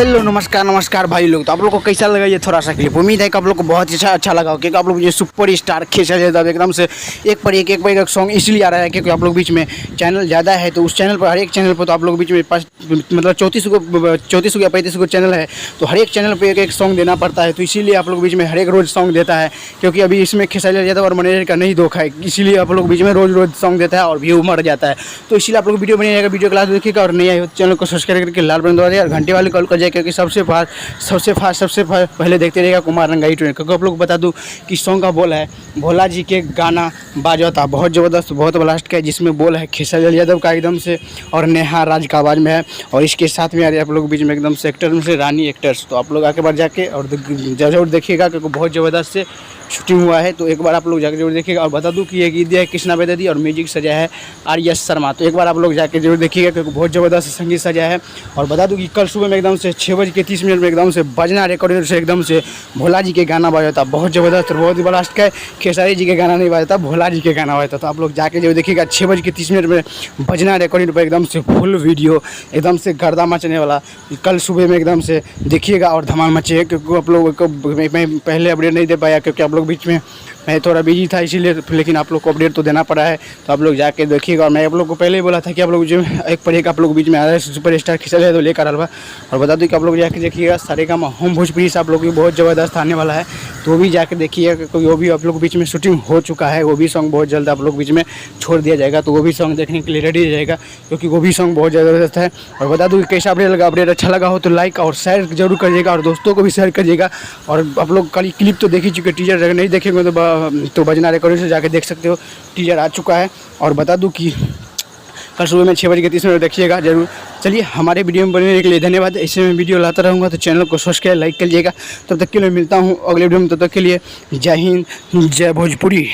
Hello नमस्कार नमस्कार भाई लोग। तो आप लोग को कैसा लगा ये थोड़ा सा क्लिप? उम्मीद है कि आप लोग को बहुत ही अच्छा लगा हो, क्योंकि आप लोग ये सुपर स्टार खेचा जाता है एकदम से एक पर एक सॉन्ग इसलिए आ रहा है क्योंकि आप लोग बीच में चैनल ज़्यादा है, तो उस चैनल पर हर एक चैनल पर तो आप लोग बीच में 34 या 35 को चैनल है, तो हर एक चैनल पर एक सॉन्ग देना पड़ता है। तो इसीलिए आप लोग बीच में हर एक रोज़ सॉन्ग देता है, क्योंकि अभी इसमें खेचा जाता है और मैनेजर का नहीं धोखा है, इसीलिए आप लोग बीच में रोज़ सॉन्ग देता है और व्यू मर जाता है। तो इसीलिए आप लोग वीडियो बनिएगा, वीडियो क्लास देखिएगा और नहीं आए तो चैनल को सब्सक्राइब करके लाल बटन दबा दिया और घंटे वाले कॉल कर जाए, क्योंकि सबसे पहले देखते रहेगा कुमार रंगाई ट्रेन। क्योंकि आप लोग को बता दूं कि सॉन्ग का बोल है भोला जी के गाना बाजो था, बहुत ज़बरदस्त बहुत ब्लास्ट का है, जिसमें बोल है खेसारी यादव का एकदम से और नेहा राज का आवाज़ में है, और इसके साथ में आप लोग बीच में एकदम से एक्टर में से रानी एक्टर्स। तो आप लोग आके बार जाके और जरूर देखिएगा, क्योंकि बहुत ज़बरदस्त से शूटिंग हुआ है। तो एक बार आप लोग जाकर जरूर देखिएगा। और बता दूं कि ये गीत है कृष्णा बेदर्दी और म्यूजिक सजा है आर.एस. शर्मा। तो एक बार आप लोग जाके जरूर देखिएगा, क्योंकि बहुत ज़बरदस्त संगीत सजा है। और बता दूं कि कल सुबह में एकदम से 6:30 में एकदम से बजना रिकॉर्डर से एकदम से भोला जी के गाना बजाता, बहुत ज़बरदस्त और बहुत ही ब्लास्ट का है। खेसारी जी के गाना नहीं बजाता, भोला जी के गाना बजाता। तो आप लोग जाके जरूर देखिएगा 6:30 में बजना रिकॉर्डिंग पर एकदम से फुल वीडियो एकदम से गर्दा मचने वाला कल सुबह में एकदम से देखिएगा और धमाल मचे। क्योंकि आप लोगों को मैं पहले अपडेट नहीं दे पाया, क्योंकि आप लोग बीच में मैं थोड़ा बिजी था इसीलिए, लेकिन आप लोग को अपडेट तो देना पड़ा है। तो आप लोग जाके देखिएगा। और मैं आप लोग को पहले ही बोला था कि आप लोग जो एक पर एक आप लोग बीच में आ रहे हैं सुपर स्टार खिंचल है तो लेकर अलवा। और बता दूं कि आप लोग जाके देखिएगा सारेगामा होम भोजपुरी से आप लोग भी बहुत ज़बरदस्त आने वाला है, तो वो भी जाके देखिएगा, क्योंकि वो भी आप लोग बीच में शूटिंग हो चुका है। वो भी सॉन्ग बहुत जल्द आप लोग बीच में छोड़ दिया जाएगा, तो वो भी सॉन्ग देखने के लिए रेडी हो जाएगा, क्योंकि वो भी सॉन्ग बहुत ज़बरदस्त है। और बता दूँ कि कैसा अपडेट लगा, अपडेट अच्छा लगा हो तो लाइक और शेयर जरूर करिएगा और दोस्तों को भी शेयर करिएगा। और आप लोग कल क्लिप तो देख ही चुके, टीजर अगर नहीं देखेंगे तो बजना रिकॉर्डिंग से जाके देख सकते हो, टीजर आ चुका है। और बता दूं कि कल सुबह में 6:30 देखिएगा जरूर। चलिए, हमारे वीडियो में बनने के लिए धन्यवाद। ऐसे में वीडियो लाता रहूँगा, तो चैनल को सब्सक्राइब लाइक करिएगा। तब तक के लिए मिलता हूँ अगले वीडियो में, तब तक के लिए जय हिंद जय भोजपुरी।